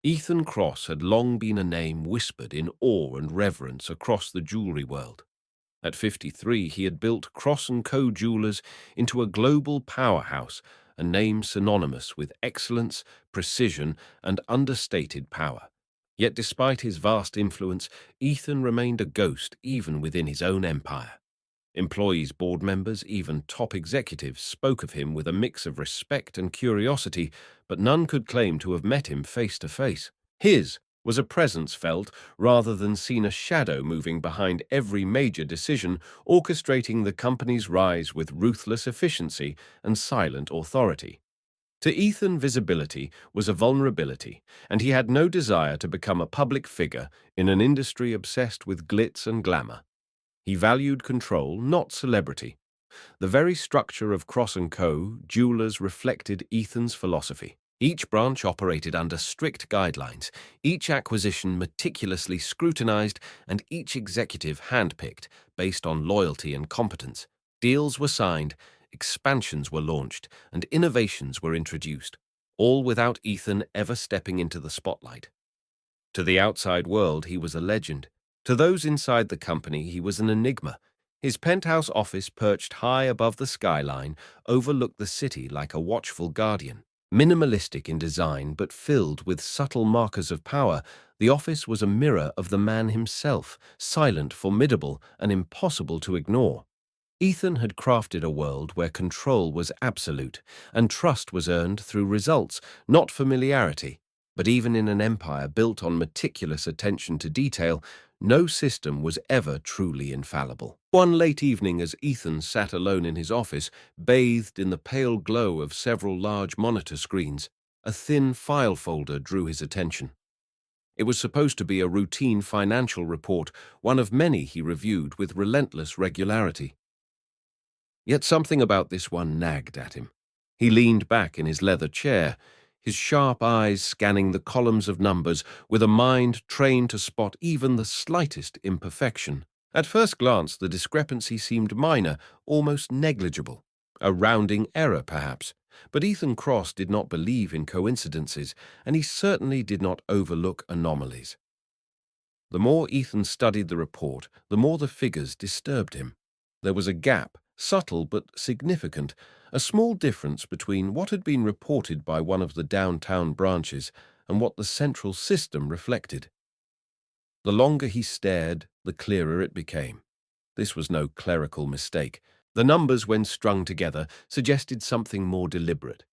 Ethan Cross had long been a name whispered in awe and reverence across the jewelry world. At 53, he had built Cross & Co. Jewelers into a global powerhouse, a name synonymous with excellence, precision, and understated power. Yet despite his vast influence, Ethan remained a ghost even within his own empire. Employees, board members, even top executives spoke of him with a mix of respect and curiosity, but none could claim to have met him face to face. His was a presence felt rather than seen, a shadow moving behind every major decision, orchestrating the company's rise with ruthless efficiency and silent authority. To Ethan, visibility was a vulnerability, and he had no desire to become a public figure in an industry obsessed with glitz and glamour. He valued control, not celebrity. The very structure of Cross & Co. Jewelers reflected Ethan's philosophy. Each branch operated under strict guidelines, each acquisition meticulously scrutinized, and each executive handpicked based on loyalty and competence. Deals were signed, expansions were launched, and innovations were introduced, all without Ethan ever stepping into the spotlight. To the outside world, he was a legend. To those inside the company, he was an enigma. His penthouse office, perched high above the skyline, overlooked the city like a watchful guardian. Minimalistic in design, but filled with subtle markers of power, the office was a mirror of the man himself, silent, formidable, and impossible to ignore. Ethan had crafted a world where control was absolute, and trust was earned through results, not familiarity. But even in an empire built on meticulous attention to detail, no system was ever truly infallible. One late evening, as Ethan sat alone in his office, bathed in the pale glow of several large monitor screens, a thin file folder drew his attention. It was supposed to be a routine financial report, one of many he reviewed with relentless regularity. Yet something about this one nagged at him. He leaned back in his leather chair, his sharp eyes scanning the columns of numbers with a mind trained to spot even the slightest imperfection. At first glance, the discrepancy seemed minor, almost negligible. A rounding error, perhaps. But Ethan Cross did not believe in coincidences, and he certainly did not overlook anomalies. The more Ethan studied the report, the more the figures disturbed him. There was a gap, subtle but significant, a small difference between what had been reported by one of the downtown branches and what the central system reflected. The longer he stared, the clearer it became. This was no clerical mistake. The numbers, when strung together, suggested something more deliberate.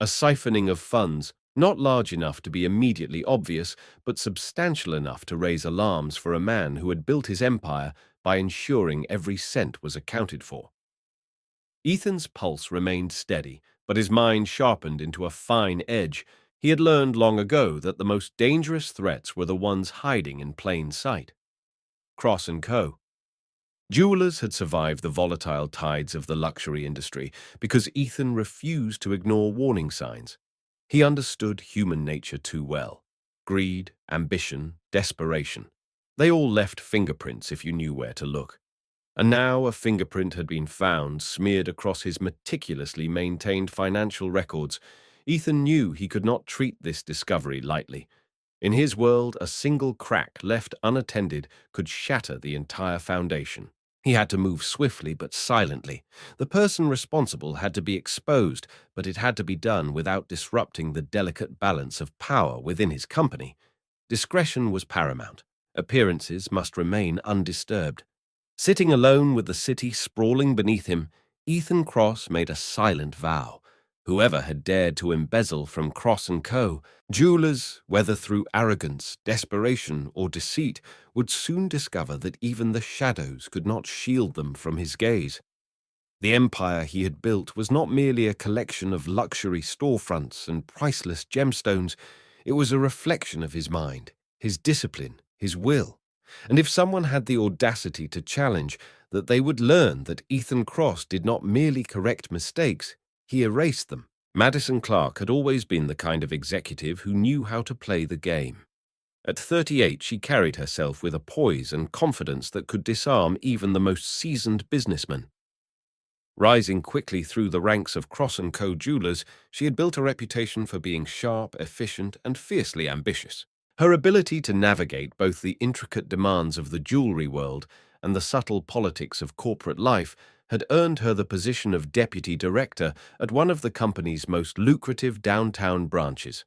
A siphoning of funds, not large enough to be immediately obvious, but substantial enough to raise alarms for a man who had built his empire by ensuring every cent was accounted for. Ethan's pulse remained steady, but his mind sharpened into a fine edge. He had learned long ago that the most dangerous threats were the ones hiding in plain sight. Cross & Co. Jewelers had survived the volatile tides of the luxury industry because Ethan refused to ignore warning signs. He understood human nature too well. Greed, ambition, desperation. They all left fingerprints if you knew where to look. And now a fingerprint had been found, smeared across his meticulously maintained financial records. Ethan knew he could not treat this discovery lightly. In his world, a single crack left unattended could shatter the entire foundation. He had to move swiftly but silently. The person responsible had to be exposed, but it had to be done without disrupting the delicate balance of power within his company. Discretion was paramount. Appearances must remain undisturbed. Sitting alone with the city sprawling beneath him, Ethan Cross made a silent vow. Whoever had dared to embezzle from Cross & Co., jewelers, whether through arrogance, desperation, or deceit, would soon discover that even the shadows could not shield them from his gaze. The empire he had built was not merely a collection of luxury storefronts and priceless gemstones. It was a reflection of his mind, his discipline, his will. And if someone had the audacity to challenge, that they would learn that Ethan Cross did not merely correct mistakes, he erased them. Madison Clark had always been the kind of executive who knew how to play the game. At 38, she carried herself with a poise and confidence that could disarm even the most seasoned businessman. Rising quickly through the ranks of Cross & Co. jewelers, she had built a reputation for being sharp, efficient, and fiercely ambitious. Her ability to navigate both the intricate demands of the jewelry world and the subtle politics of corporate life had earned her the position of deputy director at one of the company's most lucrative downtown branches.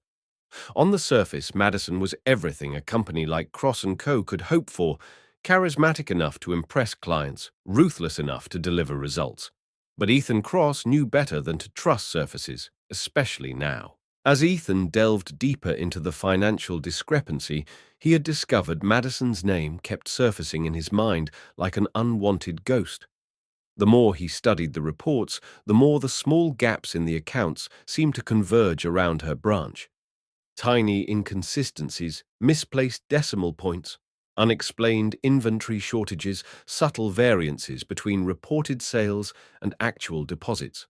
On the surface, Madison was everything a company like Cross & Co. could hope for, charismatic enough to impress clients, ruthless enough to deliver results. But Ethan Cross knew better than to trust surfaces, especially now. As Ethan delved deeper into the financial discrepancy, he had discovered Madison's name kept surfacing in his mind like an unwanted ghost. The more he studied the reports, the more the small gaps in the accounts seemed to converge around her branch. Tiny inconsistencies, misplaced decimal points, unexplained inventory shortages, subtle variances between reported sales and actual deposits.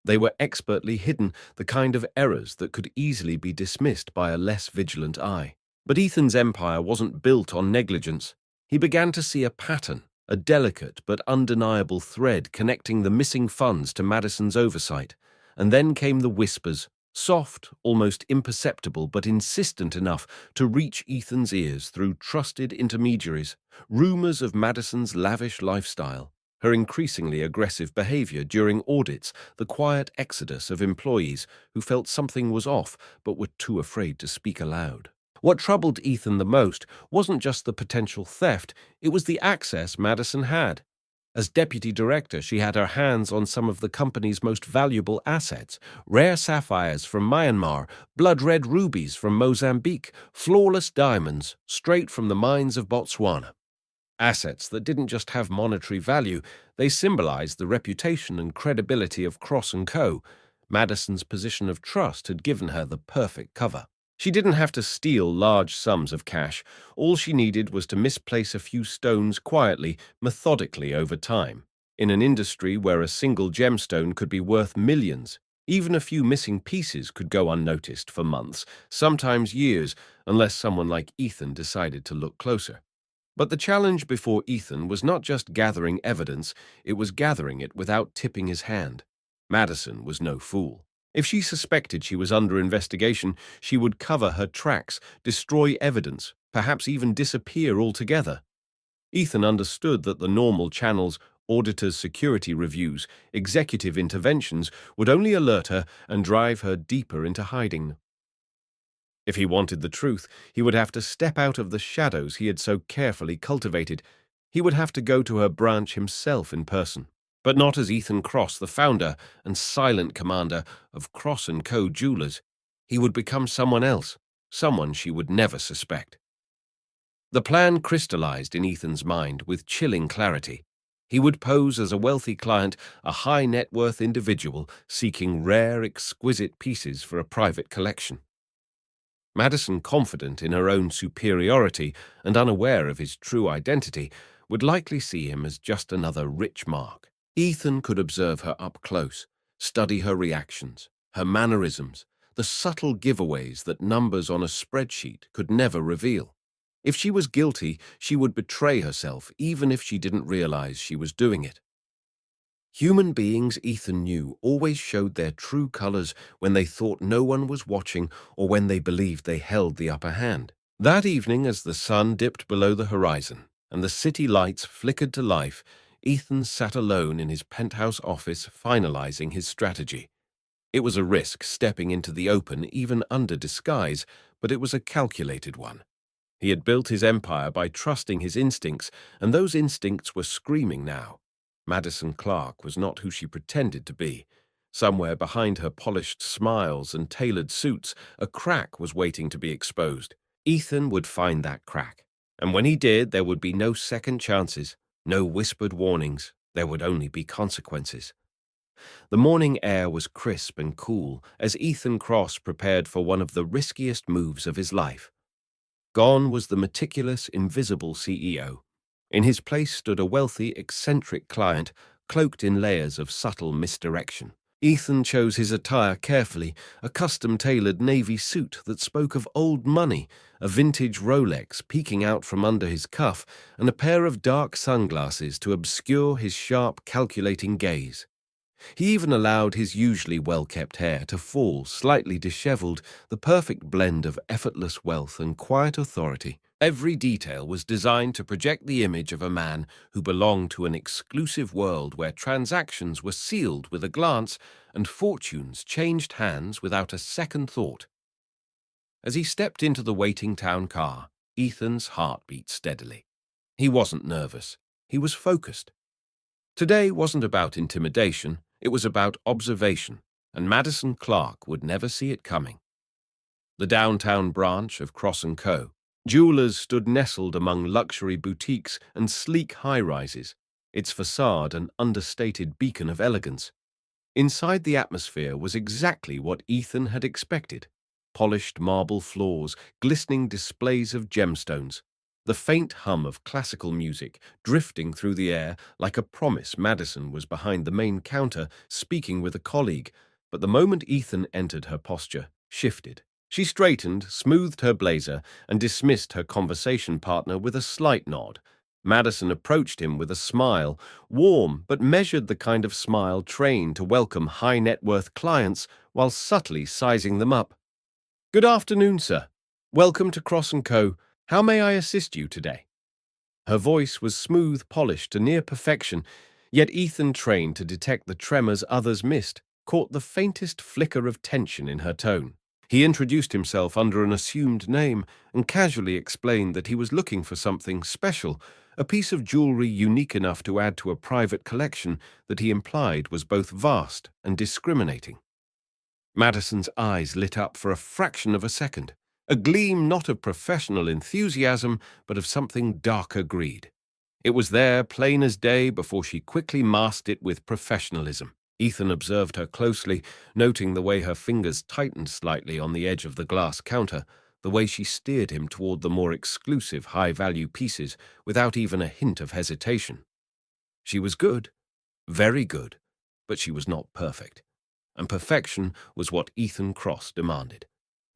They were expertly hidden, the kind of errors that could easily be dismissed by a less vigilant eye. But Ethan's empire wasn't built on negligence. He began to see a pattern, a delicate but undeniable thread connecting the missing funds to Madison's oversight. And then came the whispers, soft, almost imperceptible, but insistent enough to reach Ethan's ears through trusted intermediaries, rumors of Madison's lavish lifestyle, her increasingly aggressive behavior during audits, the quiet exodus of employees who felt something was off but were too afraid to speak aloud. What troubled Ethan the most wasn't just the potential theft, it was the access Madison had. As deputy director, she had her hands on some of the company's most valuable assets: rare sapphires from Myanmar, blood-red rubies from Mozambique, flawless diamonds straight from the mines of Botswana. Assets that didn't just have monetary value, they symbolized the reputation and credibility of Cross & Co. Madison's position of trust had given her the perfect cover. She didn't have to steal large sums of cash. All she needed was to misplace a few stones quietly, methodically over time. In an industry where a single gemstone could be worth millions, even a few missing pieces could go unnoticed for months, sometimes years, unless someone like Ethan decided to look closer. But the challenge before Ethan was not just gathering evidence, it was gathering it without tipping his hand. Madison was no fool. If she suspected she was under investigation, she would cover her tracks, destroy evidence, perhaps even disappear altogether. Ethan understood that the normal channels, auditors' security reviews, executive interventions, would only alert her and drive her deeper into hiding. If he wanted the truth, he would have to step out of the shadows he had so carefully cultivated. He would have to go to her branch himself in person. But not as Ethan Cross, the founder and silent commander of Cross & Co. Jewelers. He would become someone else, someone she would never suspect. The plan crystallized in Ethan's mind with chilling clarity. He would pose as a wealthy client, a high-net-worth individual seeking rare, exquisite pieces for a private collection. Madison, confident in her own superiority and unaware of his true identity, would likely see him as just another rich mark. Ethan could observe her up close, study her reactions, her mannerisms, the subtle giveaways that numbers on a spreadsheet could never reveal. If she was guilty, she would betray herself, even if she didn't realize she was doing it. Human beings, Ethan knew, always showed their true colors when they thought no one was watching or when they believed they held the upper hand. That evening, as the sun dipped below the horizon and the city lights flickered to life, Ethan sat alone in his penthouse office finalizing his strategy. It was a risk stepping into the open even under disguise, but it was a calculated one. He had built his empire by trusting his instincts, and those instincts were screaming now. Madison Clark was not who she pretended to be. Somewhere behind her polished smiles and tailored suits, a crack was waiting to be exposed. Ethan would find that crack. And when he did, there would be no second chances, no whispered warnings. There would only be consequences. The morning air was crisp and cool as Ethan Cross prepared for one of the riskiest moves of his life. Gone was the meticulous, invisible CEO. In his place stood a wealthy, eccentric client, cloaked in layers of subtle misdirection. Ethan chose his attire carefully, a custom-tailored navy suit that spoke of old money, a vintage Rolex peeking out from under his cuff, and a pair of dark sunglasses to obscure his sharp, calculating gaze. He even allowed his usually well-kept hair to fall, slightly disheveled, the perfect blend of effortless wealth and quiet authority. Every detail was designed to project the image of a man who belonged to an exclusive world where transactions were sealed with a glance and fortunes changed hands without a second thought. As he stepped into the waiting town car, Ethan's heart beat steadily. He wasn't nervous. He was focused. Today wasn't about intimidation, it was about observation, and Madison Clark would never see it coming. The downtown branch of Cross & Co. Jewelers stood nestled among luxury boutiques and sleek high-rises, its facade an understated beacon of elegance. Inside, the atmosphere was exactly what Ethan had expected. Polished marble floors, glistening displays of gemstones, the faint hum of classical music drifting through the air like a promise. Madison was behind the main counter speaking with a colleague, but the moment Ethan entered, her posture shifted. She straightened, smoothed her blazer, and dismissed her conversation partner with a slight nod. Madison approached him with a smile, warm but measured, the kind of smile trained to welcome high-net-worth clients while subtly sizing them up. "Good afternoon, sir. Welcome to Cross & Co. How may I assist you today?" Her voice was smooth, polished to near perfection, yet Ethan, trained to detect the tremors others missed, caught the faintest flicker of tension in her tone. He introduced himself under an assumed name and casually explained that he was looking for something special, a piece of jewelry unique enough to add to a private collection that he implied was both vast and discriminating. Madison's eyes lit up for a fraction of a second, a gleam not of professional enthusiasm, but of something darker greed. It was there, plain as day, before she quickly masked it with professionalism. Ethan observed her closely, noting the way her fingers tightened slightly on the edge of the glass counter, the way she steered him toward the more exclusive, high-value pieces without even a hint of hesitation. She was good, very good, but she was not perfect, and perfection was what Ethan Cross demanded.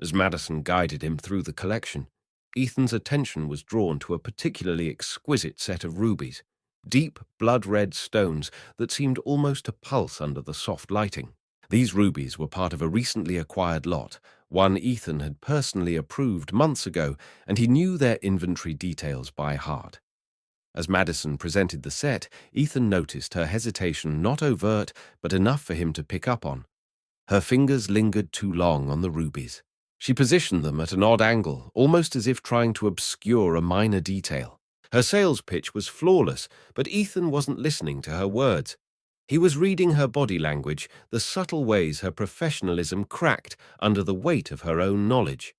As Madison guided him through the collection, Ethan's attention was drawn to a particularly exquisite set of rubies, deep blood-red stones that seemed almost to pulse under the soft lighting. These rubies were part of a recently acquired lot, one Ethan had personally approved months ago, and he knew their inventory details by heart. As Madison presented the set, Ethan noticed her hesitation, not overt, but enough for him to pick up on. Her fingers lingered too long on the rubies. She positioned them at an odd angle, almost as if trying to obscure a minor detail. Her sales pitch was flawless, but Ethan wasn't listening to her words. He was reading her body language, the subtle ways her professionalism cracked under the weight of her own knowledge.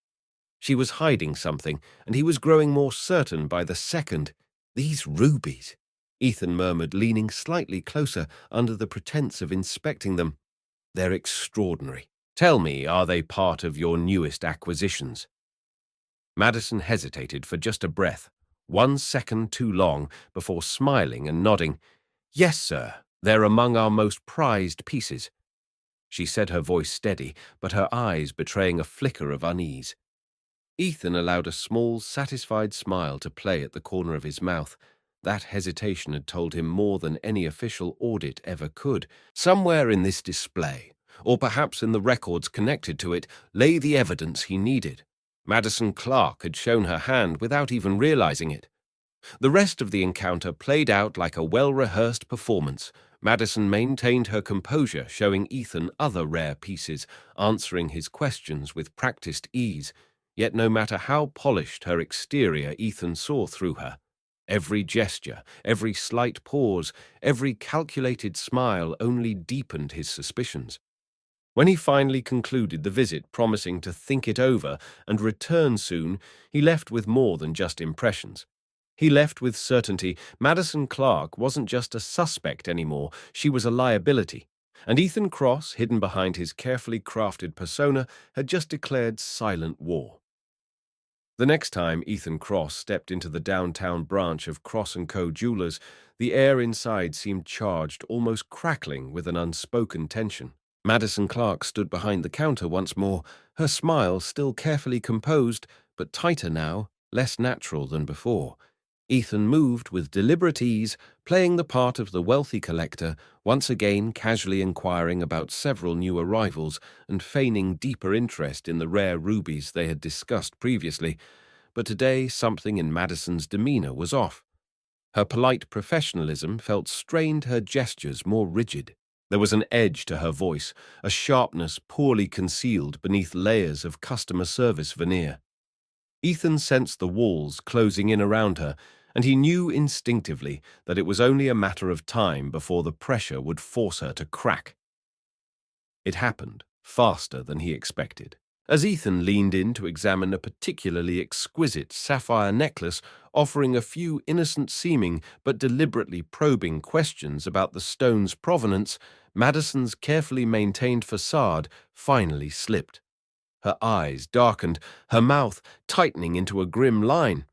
She was hiding something, and he was growing more certain by the second. "These rubies," Ethan murmured, leaning slightly closer under the pretense of inspecting them. "They're extraordinary. Tell me, are they part of your newest acquisitions?" Madison hesitated for just a breath, 1 second too long, before smiling and nodding. "Yes, sir, they're among our most prized pieces." She said, her voice steady, but her eyes betraying a flicker of unease. Ethan allowed a small, satisfied smile to play at the corner of his mouth. That hesitation had told him more than any official audit ever could. Somewhere in this display, or perhaps in the records connected to it, lay the evidence he needed. Madison Clark had shown her hand without even realizing it. The rest of the encounter played out like a well-rehearsed performance. Madison maintained her composure, showing Ethan other rare pieces, answering his questions with practiced ease. Yet no matter how polished her exterior, Ethan saw through her. Every gesture, every slight pause, every calculated smile only deepened his suspicions. When he finally concluded the visit, promising to think it over and return soon, he left with more than just impressions. He left with certainty. Madison Clark wasn't just a suspect anymore, she was a liability. And Ethan Cross, hidden behind his carefully crafted persona, had just declared silent war. The next time Ethan Cross stepped into the downtown branch of Cross & Co. Jewelers, the air inside seemed charged, almost crackling with an unspoken tension. Madison Clark stood behind the counter once more, her smile still carefully composed, but tighter now, less natural than before. Ethan moved with deliberate ease, playing the part of the wealthy collector, once again casually inquiring about several new arrivals and feigning deeper interest in the rare rubies they had discussed previously. But today something in Madison's demeanor was off. Her polite professionalism felt strained, her gestures more rigid. There was an edge to her voice, a sharpness poorly concealed beneath layers of customer service veneer. Ethan sensed the walls closing in around her, and he knew instinctively that it was only a matter of time before the pressure would force her to crack. It happened faster than he expected. As Ethan leaned in to examine a particularly exquisite sapphire necklace, offering a few innocent-seeming but deliberately probing questions about the stone's provenance, Madison's carefully maintained facade finally slipped. Her eyes darkened, her mouth tightening into a grim line.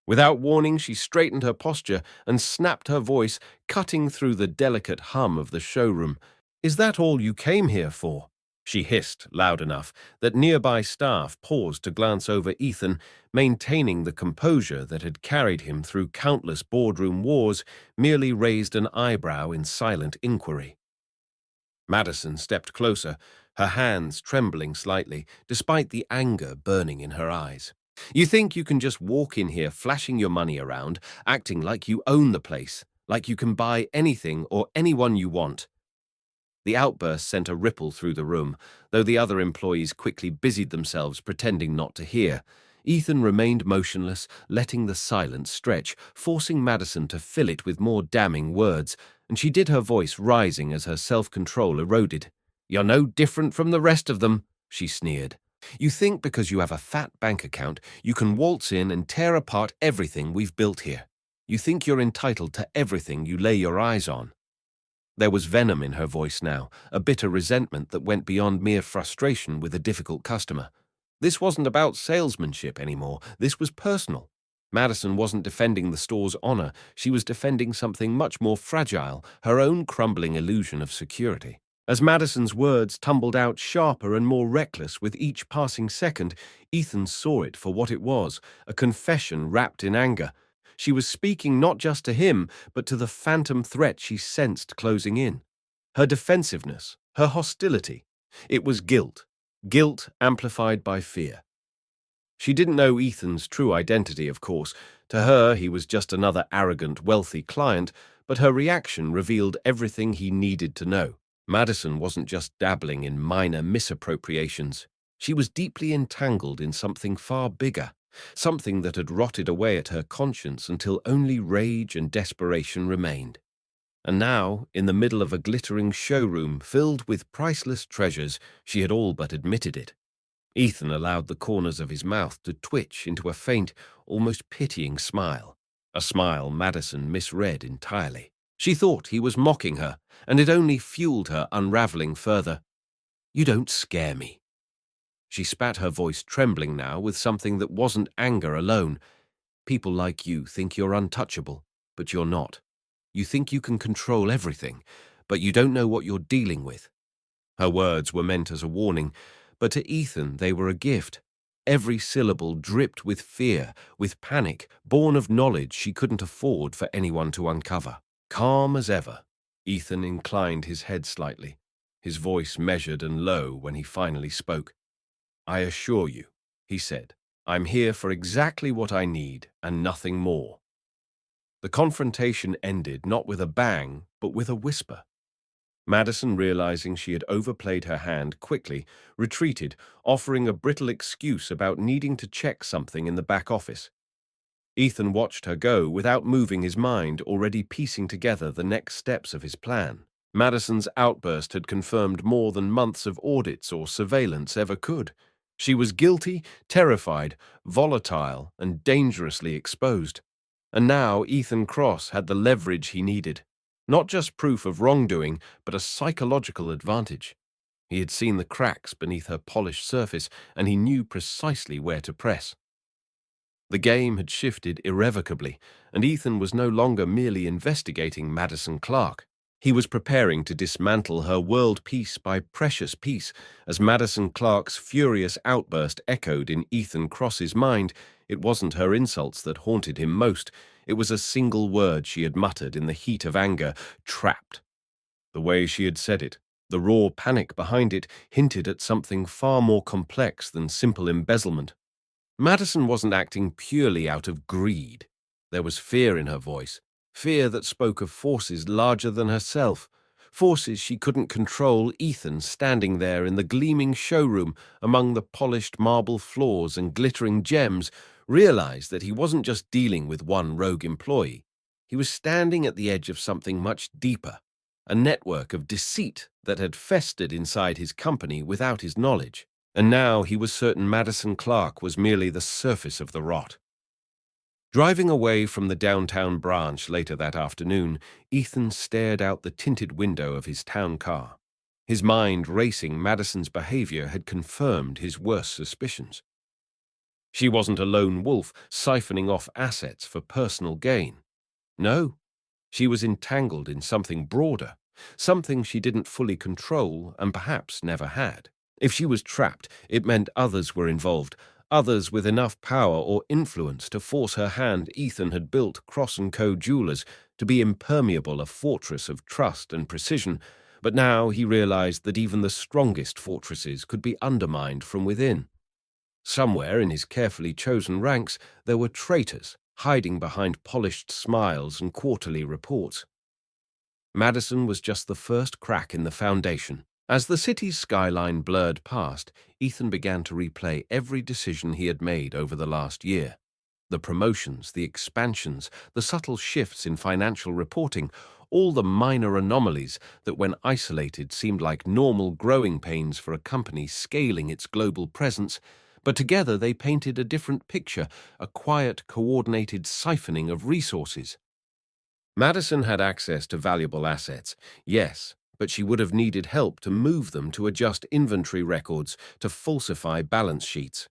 Without warning, she straightened her posture and snapped her voice, cutting through the delicate hum of the showroom. "Is that all you came here for?" she hissed loud enough that nearby staff paused to glance over Ethan, maintaining the composure that had carried him through countless boardroom wars, merely raised an eyebrow in silent inquiry. Madison stepped closer, her hands trembling slightly, despite the anger burning in her eyes. "You think you can just walk in here flashing your money around, acting like you own the place, like you can buy anything or anyone you want?" The outburst sent a ripple through the room, though the other employees quickly busied themselves pretending not to hear. Ethan remained motionless, letting the silence stretch, forcing Madison to fill it with more damning words, and she did, her voice rising as her self-control eroded. "You're no different from the rest of them," she sneered. "You think because you have a fat bank account, you can waltz in and tear apart everything we've built here. You think you're entitled to everything you lay your eyes on." There was venom in her voice now, a bitter resentment that went beyond mere frustration with a difficult customer. This wasn't about salesmanship anymore, this was personal. Madison wasn't defending the store's honor, she was defending something much more fragile, her own crumbling illusion of security. As Madison's words tumbled out sharper and more reckless with each passing second, Ethan saw it for what it was, a confession wrapped in anger. She was speaking not just to him, but to the phantom threat she sensed closing in. Her defensiveness, her hostility. It was guilt. Guilt amplified by fear. She didn't know Ethan's true identity, of course. To her, he was just another arrogant, wealthy client, but her reaction revealed everything he needed to know. Madison wasn't just dabbling in minor misappropriations. She was deeply entangled in something far bigger, something that had rotted away at her conscience until only rage and desperation remained. And now, in the middle of a glittering showroom filled with priceless treasures, she had all but admitted it. Ethan allowed the corners of his mouth to twitch into a faint, almost pitying smile, a smile Madison misread entirely. She thought he was mocking her, and it only fueled her unraveling further. "You don't scare me." She spat, her voice trembling now with something that wasn't anger alone. "People like you think you're untouchable, but you're not. You think you can control everything, but you don't know what you're dealing with." Her words were meant as a warning, but to Ethan they were a gift. Every syllable dripped with fear, with panic, born of knowledge she couldn't afford for anyone to uncover. Calm as ever, Ethan inclined his head slightly, his voice measured and low when he finally spoke. "I assure you," he said, "I'm here for exactly what I need and nothing more." The confrontation ended not with a bang, but with a whisper. Madison, realizing she had overplayed her hand, quickly retreated, offering a brittle excuse about needing to check something in the back office. Ethan watched her go without moving his mind, already piecing together the next steps of his plan. Madison's outburst had confirmed more than months of audits or surveillance ever could. She was guilty, terrified, volatile, and dangerously exposed. And now Ethan Cross had the leverage he needed. Not just proof of wrongdoing, but a psychological advantage. He had seen the cracks beneath her polished surface, and he knew precisely where to press. The game had shifted irrevocably, and Ethan was no longer merely investigating Madison Clark. He was preparing to dismantle her world piece by precious piece. As Madison Clark's furious outburst echoed in Ethan Cross's mind, It wasn't her insults that haunted him most. It was a single word she had muttered in the heat of anger: trapped. The way she had said it, the raw panic behind it, hinted at something far more complex than simple embezzlement. Madison wasn't acting purely out of greed. There was fear in her voice, fear that spoke of forces larger than herself, forces she couldn't control. Ethan, standing there in the gleaming showroom among the polished marble floors and glittering gems, realized that he wasn't just dealing with one rogue employee. He was standing at the edge of something much deeper, a network of deceit that had festered inside his company without his knowledge. And now he was certain Madison Clark was merely the surface of the rot. Driving away from the downtown branch later that afternoon, Ethan stared out the tinted window of his town car. His mind racing. Madison's behavior had confirmed his worst suspicions. She wasn't a lone wolf siphoning off assets for personal gain. No, she was entangled in something broader, something she didn't fully control and perhaps never had. If she was trapped, it meant others were involved, others with enough power or influence to force her hand. Ethan had built Cross & Co. Jewelers to be impermeable, a fortress of trust and precision, but now he realized that even the strongest fortresses could be undermined from within. Somewhere in his carefully chosen ranks, there were traitors, hiding behind polished smiles and quarterly reports. Madison was just the first crack in the foundation. As the city's skyline blurred past, Ethan began to replay every decision he had made over the last year. The promotions, the expansions, the subtle shifts in financial reporting, all the minor anomalies that, when isolated, seemed like normal growing pains for a company scaling its global presence, but together they painted a different picture, a quiet, coordinated siphoning of resources. Madison had access to valuable assets, yes, but she would have needed help to move them, to adjust inventory records, to falsify balance sheets.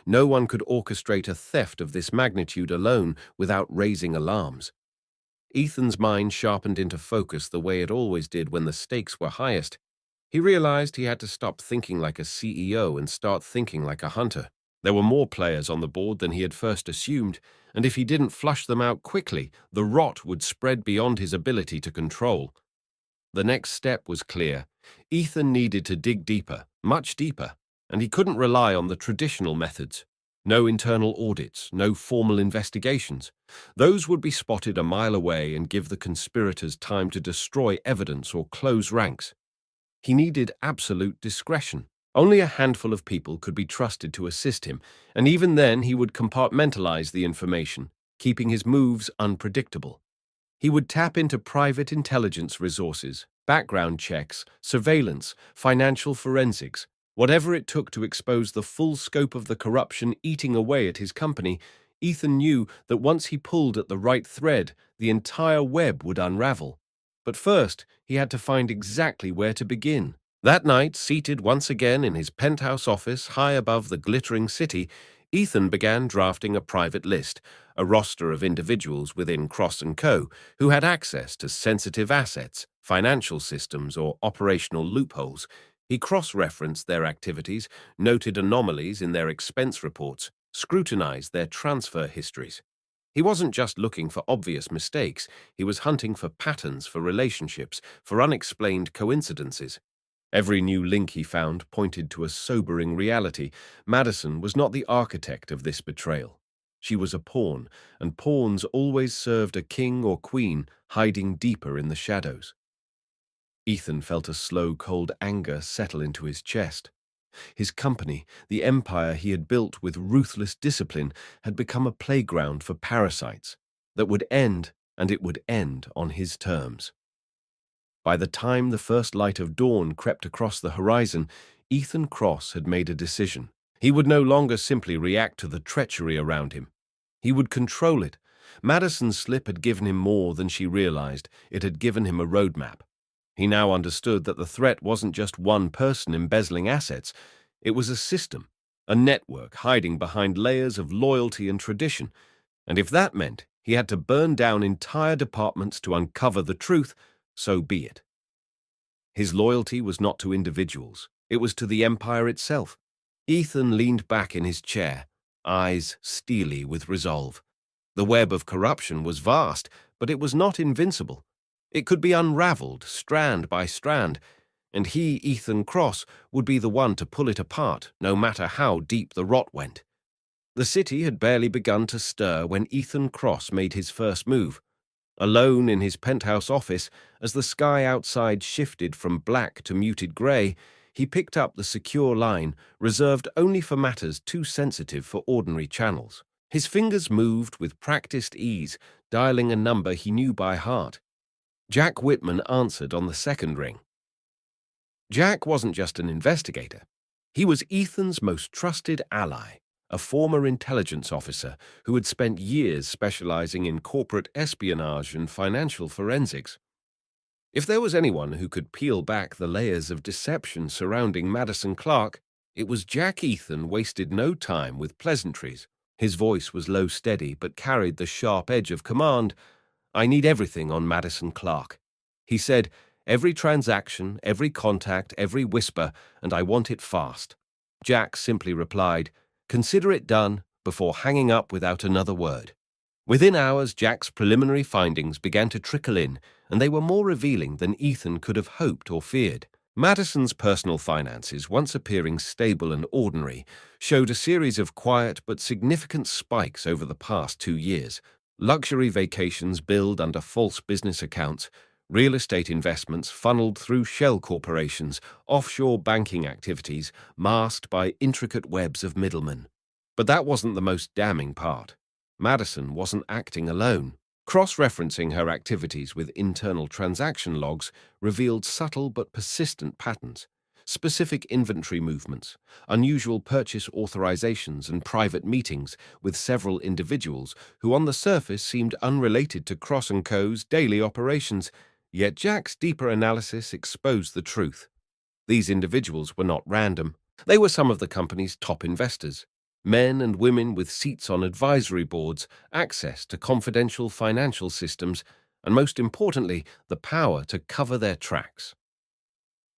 No one could orchestrate a theft of this magnitude alone without raising alarms. Ethan's mind sharpened into focus the way it always did when the stakes were highest. He realized he had to stop thinking like a CEO and start thinking like a hunter. There were more players on the board than he had first assumed, and if he didn't flush them out quickly, the rot would spread beyond his ability to control. The next step was clear. Ethan needed to dig deeper, much deeper, and he couldn't rely on the traditional methods. No internal audits, no formal investigations. Those would be spotted a mile away and give the conspirators time to destroy evidence or close ranks. He needed absolute discretion. Only a handful of people could be trusted to assist him, and even then he would compartmentalize the information, keeping his moves unpredictable. He would tap into private intelligence resources, background checks, surveillance, financial forensics, whatever it took to expose the full scope of the corruption eating away at his company. Ethan knew that once he pulled at the right thread, the entire web would unravel. But first, he had to find exactly where to begin. That night, seated once again in his penthouse office high above the glittering city, Ethan began drafting a private list, a roster of individuals within Cross & Co. who had access to sensitive assets, financial systems, or operational loopholes. He cross-referenced their activities, noted anomalies in their expense reports, scrutinized their transfer histories. He wasn't just looking for obvious mistakes, he was hunting for patterns, for relationships, for unexplained coincidences. Every new link he found pointed to a sobering reality. Madison was not the architect of this betrayal. She was a pawn, and pawns always served a king or queen hiding deeper in the shadows. Ethan felt a slow, cold anger settle into his chest. His company, the empire he had built with ruthless discipline, had become a playground for parasites that would end, and it would end on his terms. By the time the first light of dawn crept across the horizon, Ethan Cross had made a decision. He would no longer simply react to the treachery around him. He would control it. Madison's slip had given him more than she realized. It had given him a roadmap. He now understood that the threat wasn't just one person embezzling assets. It was a system, a network hiding behind layers of loyalty and tradition. And if that meant he had to burn down entire departments to uncover the truth, so be it. His loyalty was not to individuals. It was to the empire itself. Ethan leaned back in his chair, eyes steely with resolve. The web of corruption was vast, but it was not invincible. It could be unraveled, strand by strand, and he, Ethan Cross, would be the one to pull it apart, no matter how deep the rot went. The city had barely begun to stir when Ethan Cross made his first move. Alone in his penthouse office, as the sky outside shifted from black to muted grey, he picked up the secure line, reserved only for matters too sensitive for ordinary channels. His fingers moved with practiced ease, dialing a number he knew by heart. Jack Whitman answered on the second ring. Jack wasn't just an investigator. He was Ethan's most trusted ally, a former intelligence officer who had spent years specializing in corporate espionage and financial forensics. If there was anyone who could peel back the layers of deception surrounding Madison Clark, it was Jack. Ethan wasted no time with pleasantries. His voice was low, steady, but carried the sharp edge of command. "I need everything on Madison Clark," he said. "Every transaction, every contact, every whisper, and I want it fast." Jack simply replied, "Consider it done," before hanging up without another word. Within hours, Jack's preliminary findings began to trickle in, and they were more revealing than Ethan could have hoped or feared. Madison's personal finances, once appearing stable and ordinary, showed a series of quiet but significant spikes over the past 2 years. Luxury vacations billed under false business accounts, real estate investments funneled through shell corporations, offshore banking activities masked by intricate webs of middlemen. But that wasn't the most damning part. Madison wasn't acting alone. Cross-referencing her activities with internal transaction logs revealed subtle but persistent patterns, specific inventory movements, unusual purchase authorizations, and private meetings with several individuals who on the surface seemed unrelated to Cross & Co.'s daily operations. Yet Jack's deeper analysis exposed the truth. These individuals were not random. They were some of the company's top investors, men and women with seats on advisory boards, access to confidential financial systems, and most importantly, the power to cover their tracks.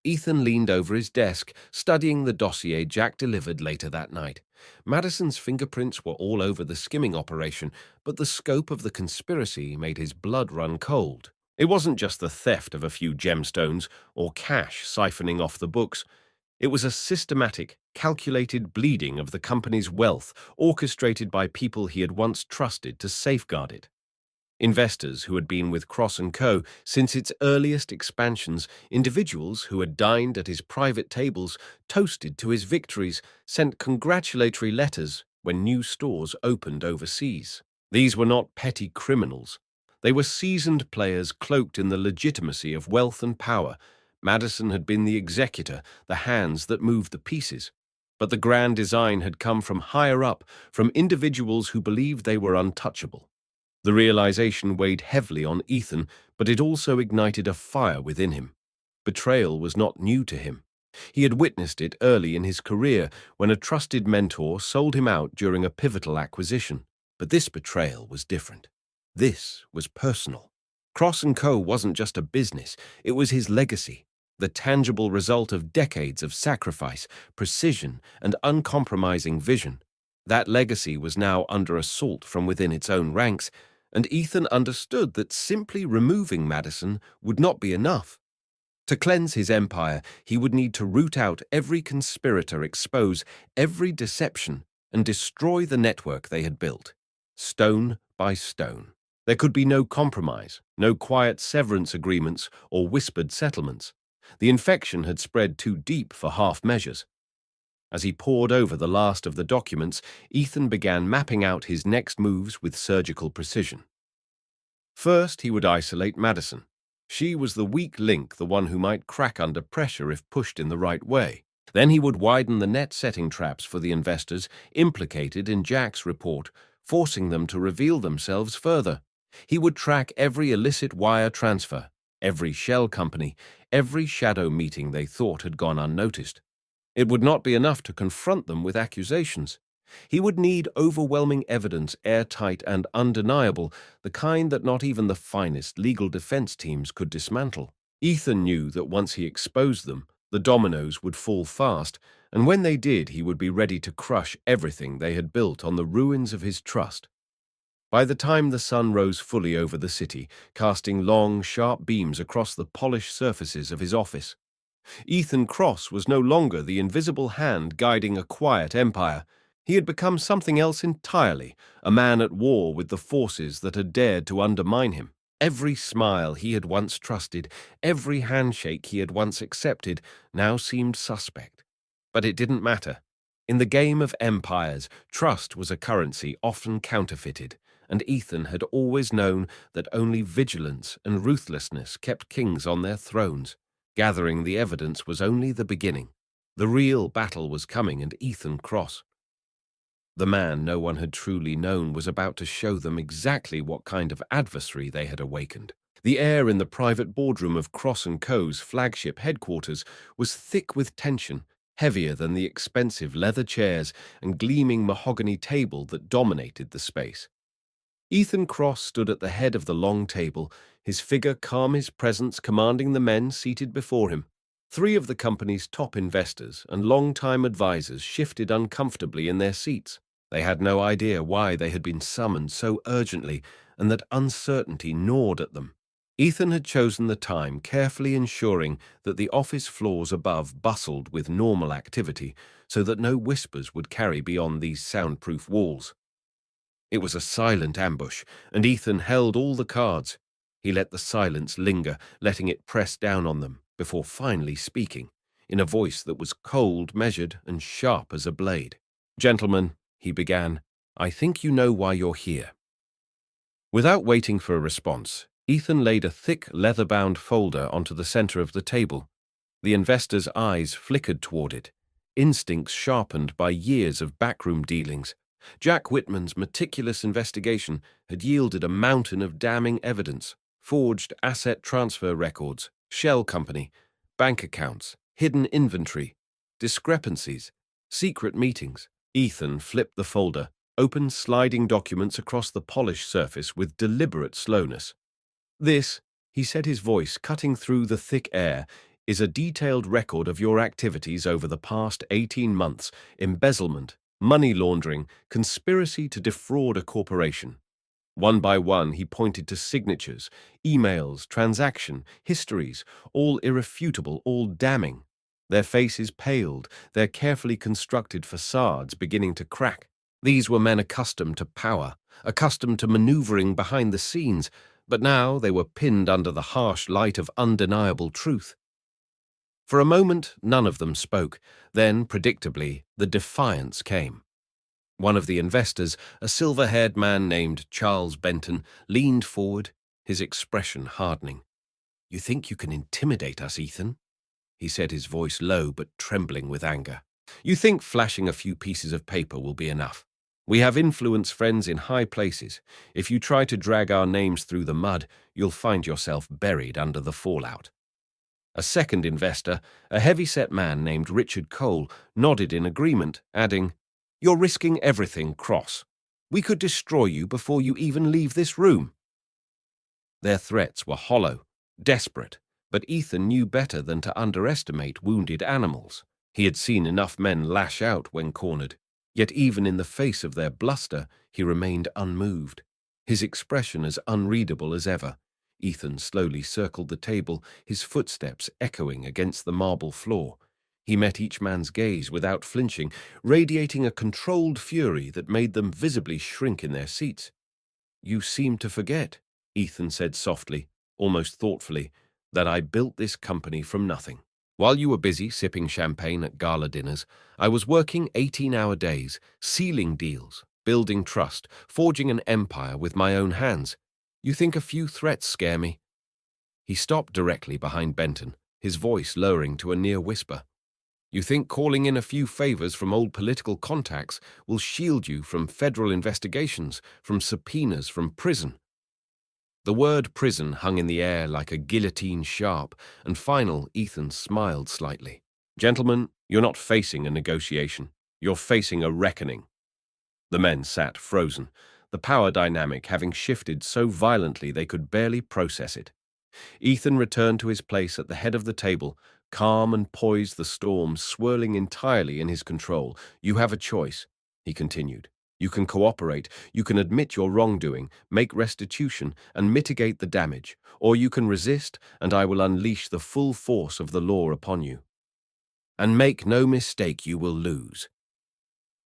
Ethan leaned over his desk, studying the dossier Jack delivered later that night. Madison's fingerprints were all over the skimming operation, but the scope of the conspiracy made his blood run cold. It wasn't just the theft of a few gemstones or cash siphoning off the books. It was a systematic, calculated bleeding of the company's wealth, orchestrated by people he had once trusted to safeguard it. Investors who had been with Cross & Co. since its earliest expansions, individuals who had dined at his private tables, toasted to his victories, sent congratulatory letters when new stores opened overseas. These were not petty criminals. They were seasoned players cloaked in the legitimacy of wealth and power. Madison had been the executor, the hands that moved the pieces. But the grand design had come from higher up, from individuals who believed they were untouchable. The realization weighed heavily on Ethan, but it also ignited a fire within him. Betrayal was not new to him. He had witnessed it early in his career when a trusted mentor sold him out during a pivotal acquisition. But this betrayal was different. This was personal. Cross & Co. wasn't just a business, it was his legacy, the tangible result of decades of sacrifice, precision, and uncompromising vision. That legacy was now under assault from within its own ranks, and Ethan understood that simply removing Madison would not be enough. To cleanse his empire, he would need to root out every conspirator, expose every deception, and destroy the network they had built, stone by stone. There could be no compromise, no quiet severance agreements or whispered settlements. The infection had spread too deep for half measures. As he pored over the last of the documents, Ethan began mapping out his next moves with surgical precision. First, he would isolate Madison. She was the weak link, the one who might crack under pressure if pushed in the right way. Then he would widen the net, setting traps for the investors implicated in Jack's report, forcing them to reveal themselves further. He would track every illicit wire transfer, every shell company, every shadow meeting they thought had gone unnoticed. It would not be enough to confront them with accusations. He would need overwhelming evidence, airtight and undeniable, the kind that not even the finest legal defense teams could dismantle. Ethan knew that once he exposed them, The dominoes would fall fast, and when they did, he would be ready to crush everything they had built on the ruins of his trust. By the time the sun rose fully over the city, casting long, sharp beams across the polished surfaces of his office, Ethan Cross was no longer the invisible hand guiding a quiet empire. He had become something else entirely, a man at war with the forces that had dared to undermine him. Every smile he had once trusted, every handshake he had once accepted, now seemed suspect. But it didn't matter. In the game of empires, trust was a currency often counterfeited, and Ethan had always known that only vigilance and ruthlessness kept kings on their thrones. Gathering the evidence was only the beginning. The real battle was coming, and Ethan Cross, the man no one had truly known, was about to show them exactly what kind of adversary they had awakened. The air in the private boardroom of Cross & Co.'s flagship headquarters was thick with tension, heavier than the expensive leather chairs and gleaming mahogany table that dominated the space. Ethan Cross stood at the head of the long table, his figure calm, his presence commanding the men seated before him. 3 of the company's top investors and long-time advisors shifted uncomfortably in their seats. They had no idea why they had been summoned so urgently, and that uncertainty gnawed at them. Ethan had chosen the time, carefully ensuring that the office floors above bustled with normal activity so that no whispers would carry beyond these soundproof walls. It was a silent ambush, and Ethan held all the cards. He let the silence linger, letting it press down on them, before finally speaking, in a voice that was cold, measured, and sharp as a blade. "Gentlemen," he began, "I think you know why you're here." Without waiting for a response, Ethan laid a thick, leather-bound folder onto the center of the table. The investors' eyes flickered toward it, instincts sharpened by years of backroom dealings. Jack Whitman's meticulous investigation had yielded a mountain of damning evidence: forged asset transfer records, shell company, bank accounts, hidden inventory, discrepancies, secret meetings. Ethan flipped the folder, opened sliding documents across the polished surface with deliberate slowness. "This," he said, his voice cutting through the thick air, "is a detailed record of your activities over the past 18 months, embezzlement, money laundering, conspiracy to defraud a corporation." One by one, he pointed to signatures, emails, transaction, histories, all irrefutable, all damning. Their faces paled, their carefully constructed facades beginning to crack. These were men accustomed to power, accustomed to maneuvering behind the scenes, but now they were pinned under the harsh light of undeniable truth. For a moment, none of them spoke. Then, predictably, the defiance came. One of the investors, a silver-haired man named Charles Benton, leaned forward, his expression hardening. "You think you can intimidate us, Ethan?" he said, his voice low but trembling with anger. "You think flashing a few pieces of paper will be enough? We have influence friends in high places. If you try to drag our names through the mud, you'll find yourself buried under the fallout." A second investor, a heavy-set man named Richard Cole, nodded in agreement, adding, "You're risking everything, Cross. We could destroy you before you even leave this room." Their threats were hollow, desperate, but Ethan knew better than to underestimate wounded animals. He had seen enough men lash out when cornered, yet even in the face of their bluster, he remained unmoved, his expression as unreadable as ever. Ethan slowly circled the table, his footsteps echoing against the marble floor. He met each man's gaze without flinching, radiating a controlled fury that made them visibly shrink in their seats. "You seem to forget," Ethan said softly, almost thoughtfully, "that I built this company from nothing. While you were busy sipping champagne at gala dinners, I was working 18-hour days, sealing deals, building trust, forging an empire with my own hands. You think a few threats scare me?" He stopped directly behind Benton, his voice lowering to a near whisper. "You think calling in a few favors from old political contacts will shield you from federal investigations, from subpoenas, from prison?" The word prison hung in the air like a guillotine sharp, and final, Ethan smiled slightly. "Gentlemen, you're not facing a negotiation. You're facing a reckoning." The men sat frozen, the power dynamic having shifted so violently they could barely process it. Ethan returned to his place at the head of the table, calm and poised, the storm swirling entirely in his control. "You have a choice," he continued. "You can cooperate, you can admit your wrongdoing, make restitution, and mitigate the damage, or you can resist, and I will unleash the full force of the law upon you. And make no mistake, you will lose."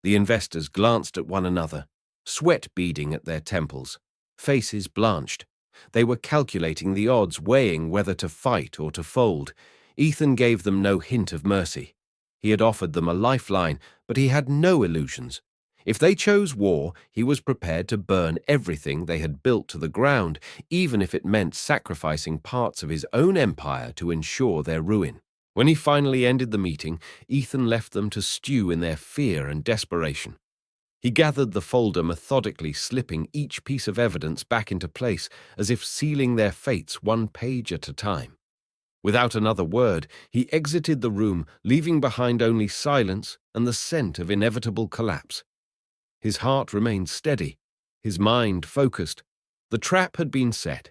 The investors glanced at one another, sweat beading at their temples, faces blanched. They were calculating the odds, weighing whether to fight or to fold. Ethan gave them no hint of mercy. He had offered them a lifeline, but he had no illusions. If they chose war, he was prepared to burn everything they had built to the ground, even if it meant sacrificing parts of his own empire to ensure their ruin. When he finally ended the meeting, Ethan left them to stew in their fear and desperation. He gathered the folder methodically, slipping each piece of evidence back into place, as if sealing their fates one page at a time. Without another word, he exited the room, leaving behind only silence and the scent of inevitable collapse. His heart remained steady, his mind focused. The trap had been set.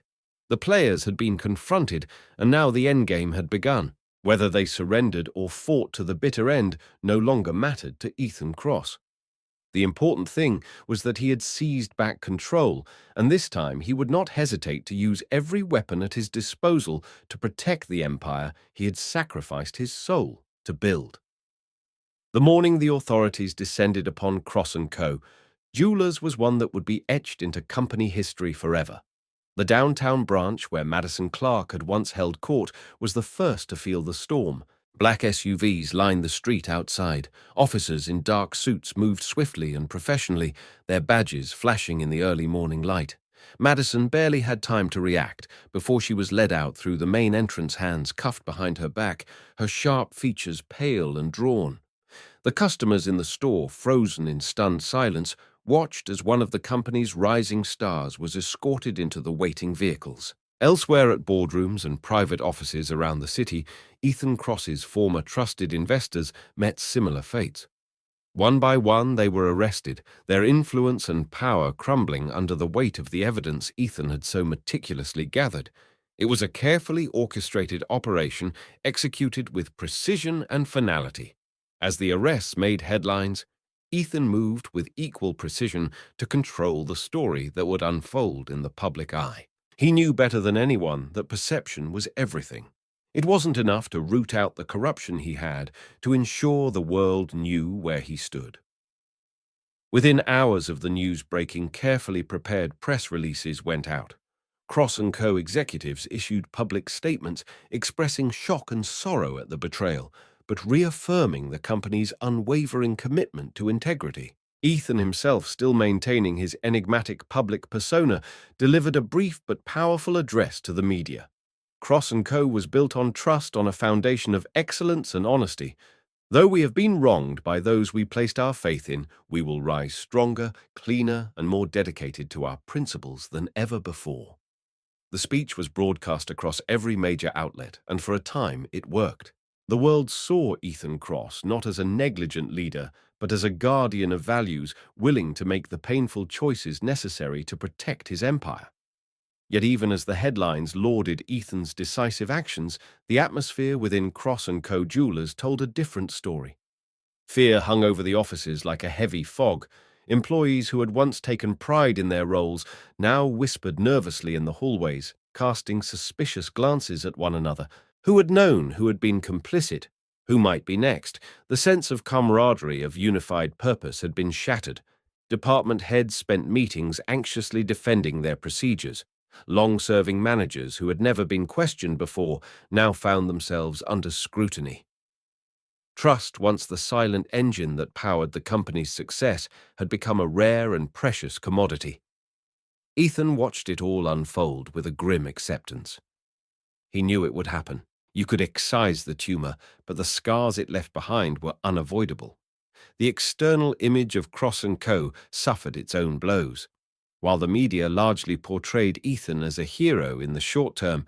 The players had been confronted, and now the endgame had begun. Whether they surrendered or fought to the bitter end no longer mattered to Ethan Cross. The important thing was that he had seized back control, and this time he would not hesitate to use every weapon at his disposal to protect the empire he had sacrificed his soul to build. The morning the authorities descended upon Cross & Co., Jewelers was one that would be etched into company history forever. The downtown branch where Madison Clark had once held court was the first to feel the storm. Black SUVs lined the street outside. Officers in dark suits moved swiftly and professionally, their badges flashing in the early morning light. Madison barely had time to react before she was led out through the main entrance, hands cuffed behind her back, her sharp features pale and drawn. The customers in the store, frozen in stunned silence, watched as one of the company's rising stars was escorted into the waiting vehicles. Elsewhere at boardrooms and private offices around the city, Ethan Cross's former trusted investors met similar fates. One by one, they were arrested, their influence and power crumbling under the weight of the evidence Ethan had so meticulously gathered. It was a carefully orchestrated operation executed with precision and finality. As the arrests made headlines, Ethan moved with equal precision to control the story that would unfold in the public eye. He knew better than anyone that perception was everything. It wasn't enough to root out the corruption he had to ensure the world knew where he stood. Within hours of the news breaking, carefully prepared press releases went out. Cross & Co. executives issued public statements expressing shock and sorrow at the betrayal, but reaffirming the company's unwavering commitment to integrity. Ethan himself, still maintaining his enigmatic public persona, delivered a brief but powerful address to the media. Cross & Co. was built on trust, on a foundation of excellence and honesty. Though we have been wronged by those we placed our faith in, we will rise stronger, cleaner, and more dedicated to our principles than ever before. The speech was broadcast across every major outlet, and for a time it worked. The world saw Ethan Cross not as a negligent leader, but as a guardian of values, willing to make the painful choices necessary to protect his empire. Yet even as the headlines lauded Ethan's decisive actions, the atmosphere within Cross & Co. Jewelers told a different story. Fear hung over the offices like a heavy fog. Employees who had once taken pride in their roles now whispered nervously in the hallways, casting suspicious glances at one another. Who had known? Who had been complicit? Who might be next? The sense of camaraderie, of unified purpose, had been shattered. Department heads spent meetings anxiously defending their procedures. Long-serving managers who had never been questioned before now found themselves under scrutiny. Trust, once the silent engine that powered the company's success, had become a rare and precious commodity. Ethan watched it all unfold with a grim acceptance. He knew it would happen. You could excise the tumor, but the scars it left behind were unavoidable. The external image of Cross & Co. suffered its own blows. While the media largely portrayed Ethan as a hero in the short term,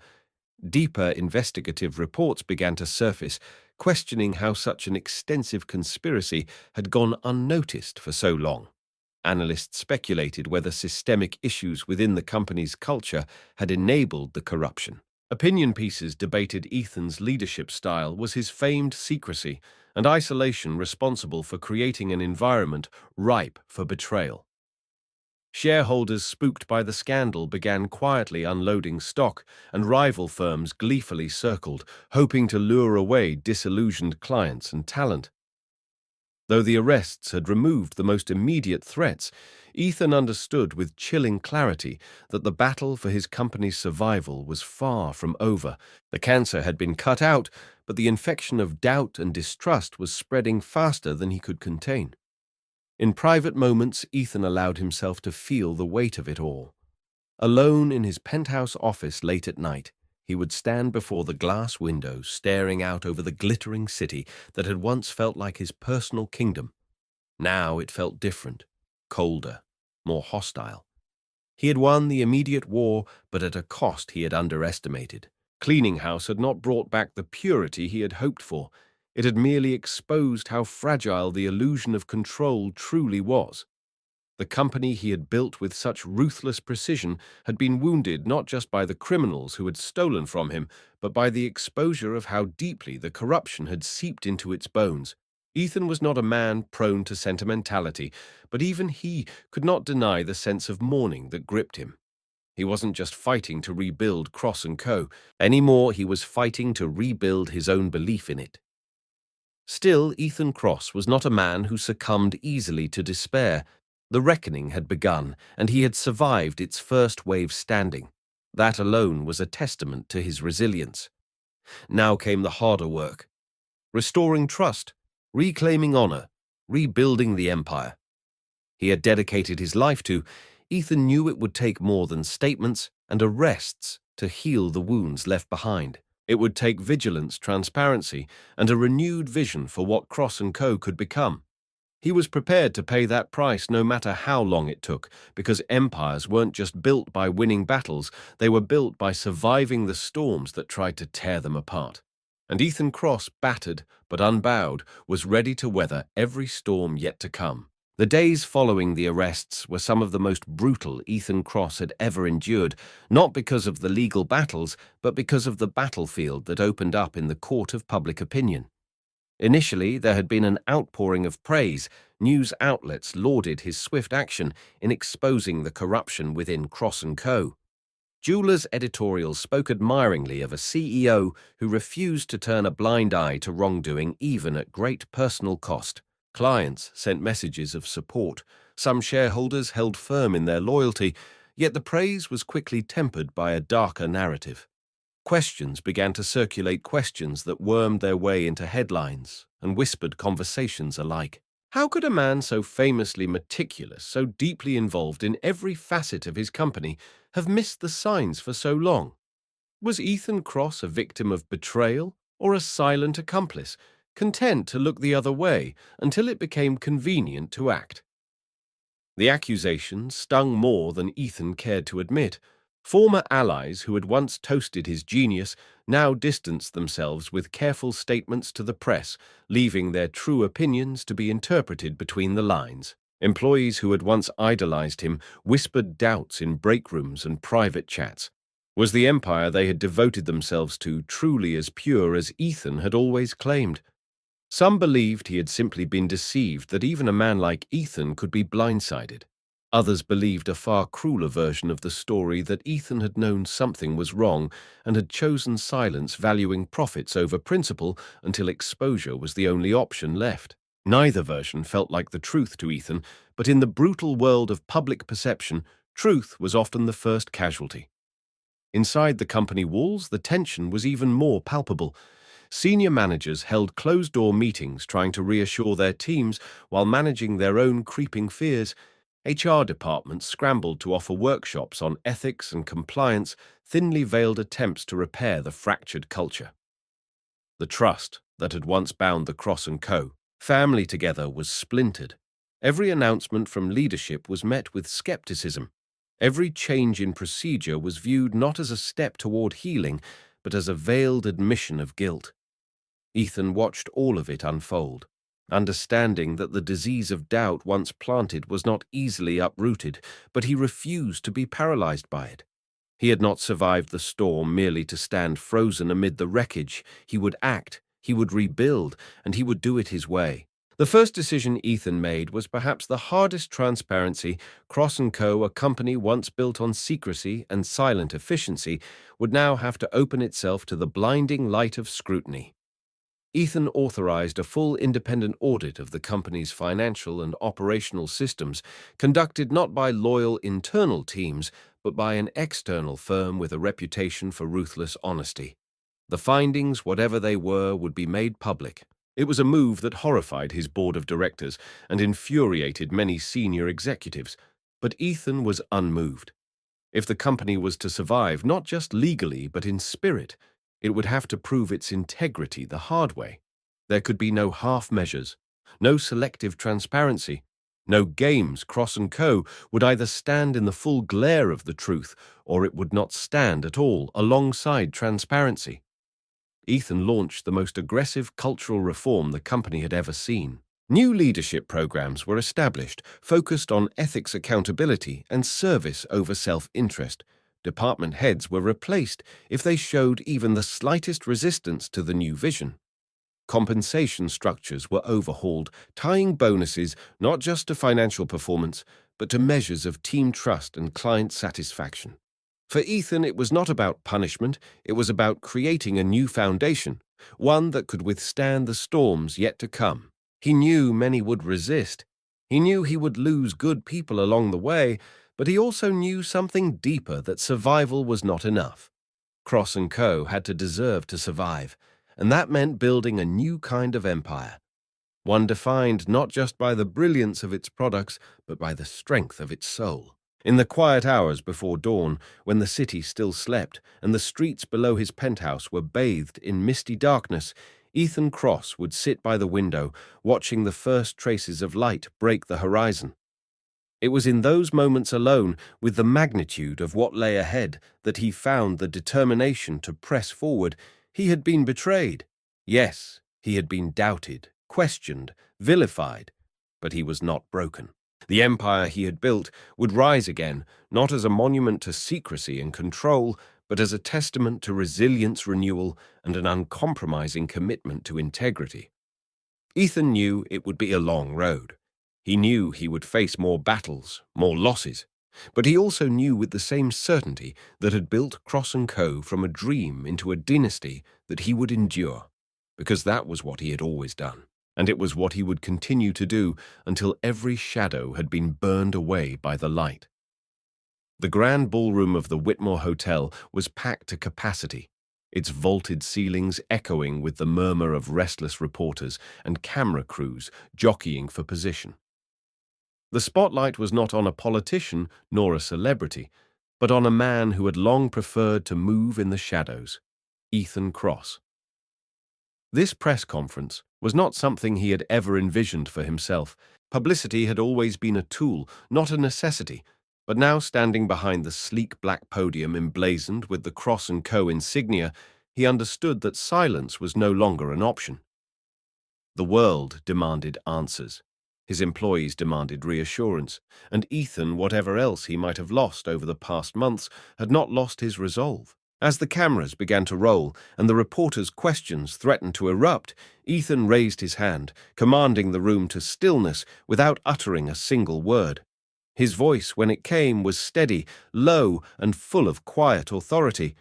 deeper investigative reports began to surface, questioning how such an extensive conspiracy had gone unnoticed for so long. Analysts speculated whether systemic issues within the company's culture had enabled the corruption. Opinion pieces debated Ethan's leadership style was his famed secrecy and isolation responsible for creating an environment ripe for betrayal. Shareholders spooked by the scandal began quietly unloading stock, and rival firms gleefully circled, hoping to lure away disillusioned clients and talent. Though the arrests had removed the most immediate threats, Ethan understood with chilling clarity that the battle for his company's survival was far from over. The cancer had been cut out, but the infection of doubt and distrust was spreading faster than he could contain. In private moments, Ethan allowed himself to feel the weight of it all. Alone in his penthouse office late at night, he would stand before the glass window, staring out over the glittering city that had once felt like his personal kingdom. Now it felt different, colder, more hostile. He had won the immediate war, but at a cost he had underestimated. Cleaning House had not brought back the purity he had hoped for. It had merely exposed how fragile the illusion of control truly was. The company he had built with such ruthless precision had been wounded not just by the criminals who had stolen from him, but by the exposure of how deeply the corruption had seeped into its bones. Ethan was not a man prone to sentimentality, but even he could not deny the sense of mourning that gripped him. He wasn't just fighting to rebuild Cross & Co. Anymore, he was fighting to rebuild his own belief in it. Still, Ethan Cross was not a man who succumbed easily to despair. The reckoning had begun, and he had survived its first wave standing. That alone was a testament to his resilience. Now came the harder work: restoring trust, reclaiming honor, rebuilding the empire he had dedicated his life to. Ethan knew it would take more than statements and arrests to heal the wounds left behind. It would take vigilance, transparency, and a renewed vision for what Cross & Co. could become. He was prepared to pay that price no matter how long it took, because empires weren't just built by winning battles, they were built by surviving the storms that tried to tear them apart. And Ethan Cross, battered but unbowed, was ready to weather every storm yet to come. The days following the arrests were some of the most brutal Ethan Cross had ever endured, not because of the legal battles, but because of the battlefield that opened up in the court of public opinion. Initially, there had been an outpouring of praise. News outlets lauded his swift action in exposing the corruption within Cross & Co. Jewelers' editorials spoke admiringly of a CEO who refused to turn a blind eye to wrongdoing even at great personal cost. Clients sent messages of support. Some shareholders held firm in their loyalty, yet the praise was quickly tempered by a darker narrative. Questions began to circulate, questions that wormed their way into headlines and whispered conversations alike. How could a man so famously meticulous, so deeply involved in every facet of his company, have missed the signs for so long? Was Ethan Cross a victim of betrayal or a silent accomplice, content to look the other way until it became convenient to act? The accusations stung more than Ethan cared to admit. Former allies who had once toasted his genius now distanced themselves with careful statements to the press, leaving their true opinions to be interpreted between the lines. Employees who had once idolized him whispered doubts in break rooms and private chats. Was the empire they had devoted themselves to truly as pure as Ethan had always claimed? Some believed he had simply been deceived, that even a man like Ethan could be blindsided. Others believed a far crueler version of the story, that Ethan had known something was wrong and had chosen silence, valuing profits over principle until exposure was the only option left. Neither version felt like the truth to Ethan, but in the brutal world of public perception, truth was often the first casualty. Inside the company walls, the tension was even more palpable. Senior managers held closed-door meetings trying to reassure their teams while managing their own creeping fears. HR departments scrambled to offer workshops on ethics and compliance, thinly veiled attempts to repair the fractured culture. The trust that had once bound the Cross & Co. family together was splintered. Every announcement from leadership was met with skepticism. Every change in procedure was viewed not as a step toward healing, but as a veiled admission of guilt. Ethan watched all of it unfold, understanding that the disease of doubt once planted was not easily uprooted, but he refused to be paralyzed by it. He had not survived the storm merely to stand frozen amid the wreckage. He would act, he would rebuild, and he would do it his way. The first decision Ethan made was perhaps the hardest transparency. Cross & Co., a company once built on secrecy and silent efficiency, would now have to open itself to the blinding light of scrutiny. Ethan authorized a full independent audit of the company's financial and operational systems, conducted not by loyal internal teams, but by an external firm with a reputation for ruthless honesty. The findings, whatever they were, would be made public. It was a move that horrified his board of directors and infuriated many senior executives, but Ethan was unmoved. If the company was to survive, not just legally, but in spirit, it would have to prove its integrity the hard way. There could be no half measures, no selective transparency, no games. Cross & Co. would either stand in the full glare of the truth, or it would not stand at all alongside transparency. Ethan launched the most aggressive cultural reform the company had ever seen. New leadership programs were established, focused on ethics, accountability, and service over self-interest. Department heads were replaced if they showed even the slightest resistance to the new vision. Compensation structures were overhauled, tying bonuses not just to financial performance, but to measures of team trust and client satisfaction. For Ethan, it was not about punishment, it was about creating a new foundation, one that could withstand the storms yet to come. He knew many would resist. He knew he would lose good people along the way, but he also knew something deeper, that survival was not enough. Cross & Co. had to deserve to survive, and that meant building a new kind of empire, one defined not just by the brilliance of its products, but by the strength of its soul. In the quiet hours before dawn, when the city still slept and the streets below his penthouse were bathed in misty darkness, Ethan Cross would sit by the window, watching the first traces of light break the horizon. It was in those moments alone, with the magnitude of what lay ahead, that he found the determination to press forward. He had been betrayed. Yes, he had been doubted, questioned, vilified, but he was not broken. The empire he had built would rise again, not as a monument to secrecy and control, but as a testament to resilience, renewal, and an uncompromising commitment to integrity. Ethan knew it would be a long road. He knew he would face more battles, more losses, but he also knew with the same certainty that had built Cross & Co. from a dream into a dynasty that he would endure, because that was what he had always done, and it was what he would continue to do until every shadow had been burned away by the light. The grand ballroom of the Whitmore Hotel was packed to capacity, its vaulted ceilings echoing with the murmur of restless reporters and camera crews jockeying for position. The spotlight was not on a politician nor a celebrity, but on a man who had long preferred to move in the shadows, Ethan Cross. This press conference was not something he had ever envisioned for himself. Publicity had always been a tool, not a necessity, but now standing behind the sleek black podium emblazoned with the Cross & Co. insignia, he understood that silence was no longer an option. The world demanded answers. His employees demanded reassurance, and Ethan, whatever else he might have lost over the past months, had not lost his resolve. As the cameras began to roll and the reporters' questions threatened to erupt, Ethan raised his hand, commanding the room to stillness without uttering a single word. His voice, when it came, was steady, low, and full of quiet authority.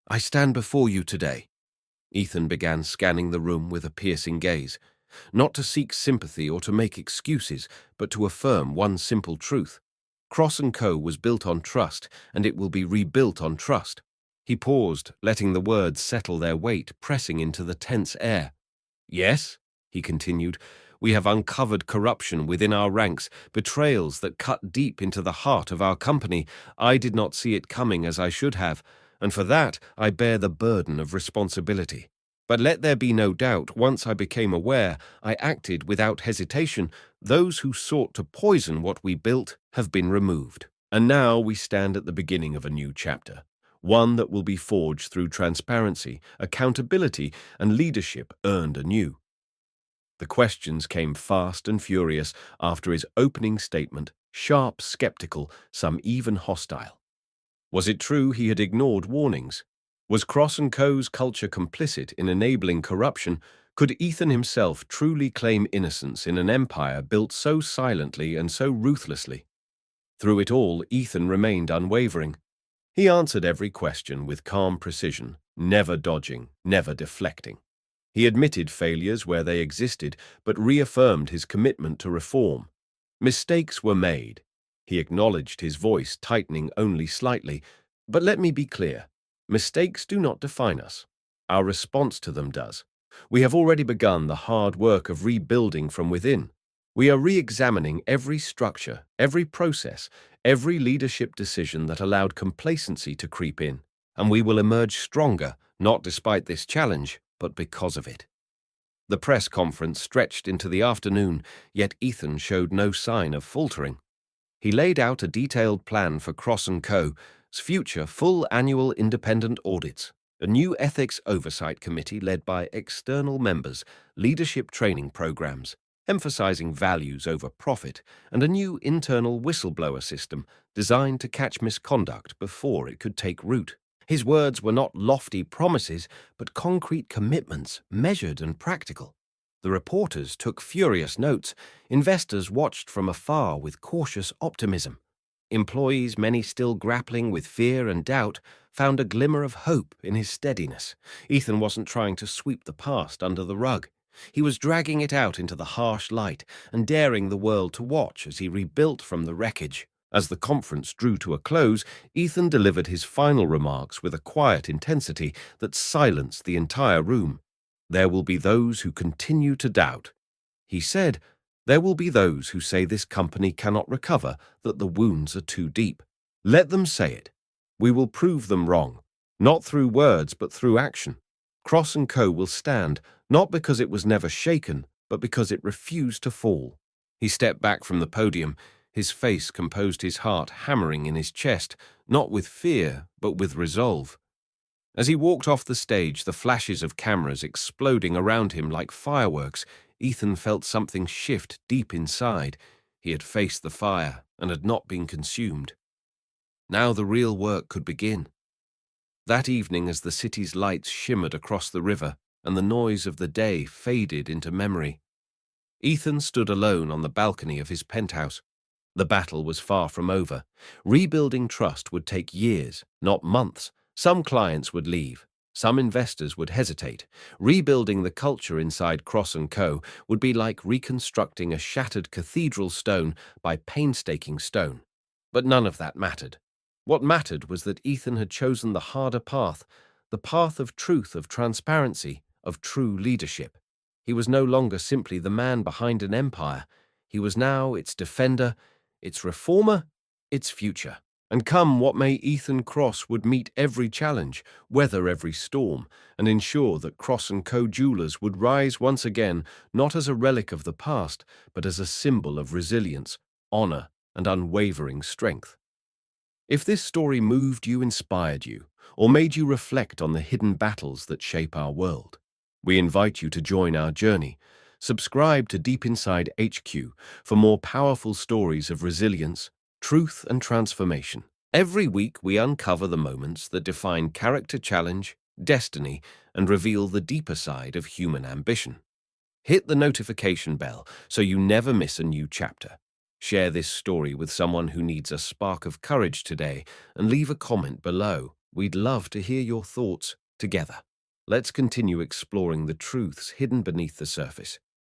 "I stand before you today." Ethan began scanning the room with a piercing gaze, not to seek sympathy or to make excuses, but to affirm one simple truth. Cross & Co. was built on trust, and it will be rebuilt on trust. He paused, letting the words settle their weight, pressing into the tense air. "Yes," he continued, "we have uncovered corruption within our ranks, betrayals that cut deep into the heart of our company. I did not see it coming as I should have, and for that I bear the burden of responsibility. But let there be no doubt, once I became aware, I acted without hesitation. Those who sought to poison what we built have been removed. And now we stand at the beginning of a new chapter, one that will be forged through transparency, accountability, and leadership earned anew." The questions came fast and furious after his opening statement, sharp, skeptical, some even hostile. Was it true he had ignored warnings? Was Cross & Co.'s culture complicit in enabling corruption? Could Ethan himself truly claim innocence in an empire built so silently and so ruthlessly? Through it all, Ethan remained unwavering. He answered every question with calm precision, never dodging, never deflecting. He admitted failures where they existed, but reaffirmed his commitment to reform. Mistakes were made. He acknowledged, his voice tightening only slightly. But let me be clear. Mistakes do not define us. Our response to them does. We have already begun the hard work of rebuilding from within. We are re-examining every structure, every process, every leadership decision that allowed complacency to creep in. And we will emerge stronger, not despite this challenge, but because of it. The press conference stretched into the afternoon, yet Ethan showed no sign of faltering. He laid out a detailed plan for Cross & Co.'s future full annual independent audits, a new ethics oversight committee led by external members, leadership training programs, emphasizing values over profit, and a new internal whistleblower system designed to catch misconduct before it could take root. His words were not lofty promises, but concrete commitments, measured and practical. The reporters took furious notes. Investors watched from afar with cautious optimism. Employees, many still grappling with fear and doubt, found a glimmer of hope in his steadiness. Ethan wasn't trying to sweep the past under the rug. He was dragging it out into the harsh light and daring the world to watch as he rebuilt from the wreckage. As the conference drew to a close, Ethan delivered his final remarks with a quiet intensity that silenced the entire room. There will be those who continue to doubt. He said, there will be those who say this company cannot recover, that the wounds are too deep. Let them say it. We will prove them wrong, not through words but through action. Cross & Co. will stand, not because it was never shaken, but because it refused to fall. He stepped back from the podium. His face composed, his heart hammering in his chest, not with fear, but with resolve. As he walked off the stage, the flashes of cameras exploding around him like fireworks, Ethan felt something shift deep inside. He had faced the fire and had not been consumed. Now the real work could begin. That evening, as the city's lights shimmered across the river and the noise of the day faded into memory, Ethan stood alone on the balcony of his penthouse. The battle was far from over. Rebuilding trust would take years, not months. Some clients would leave. Some investors would hesitate. Rebuilding the culture inside Cross & Co. would be like reconstructing a shattered cathedral stone by painstaking stone. But none of that mattered. What mattered was that Ethan had chosen the harder path, the path of truth, of transparency, of true leadership. He was no longer simply the man behind an empire. He was now its defender, its reformer, its future. And come what may, Ethan Cross would meet every challenge, weather every storm, and ensure that Cross & Co. Jewelers would rise once again, not as a relic of the past, but as a symbol of resilience, honor, and unwavering strength. If this story moved you, inspired you, or made you reflect on the hidden battles that shape our world, we invite you to join our journey. Subscribe to Deep Inside HQ for more powerful stories of resilience, truth, and transformation. Every week, we uncover the moments that define character challenge, destiny, and reveal the deeper side of human ambition. Hit the notification bell so you never miss a new chapter. Share this story with someone who needs a spark of courage today, and leave a comment below. We'd love to hear your thoughts together. Let's continue exploring the truths hidden beneath the surface.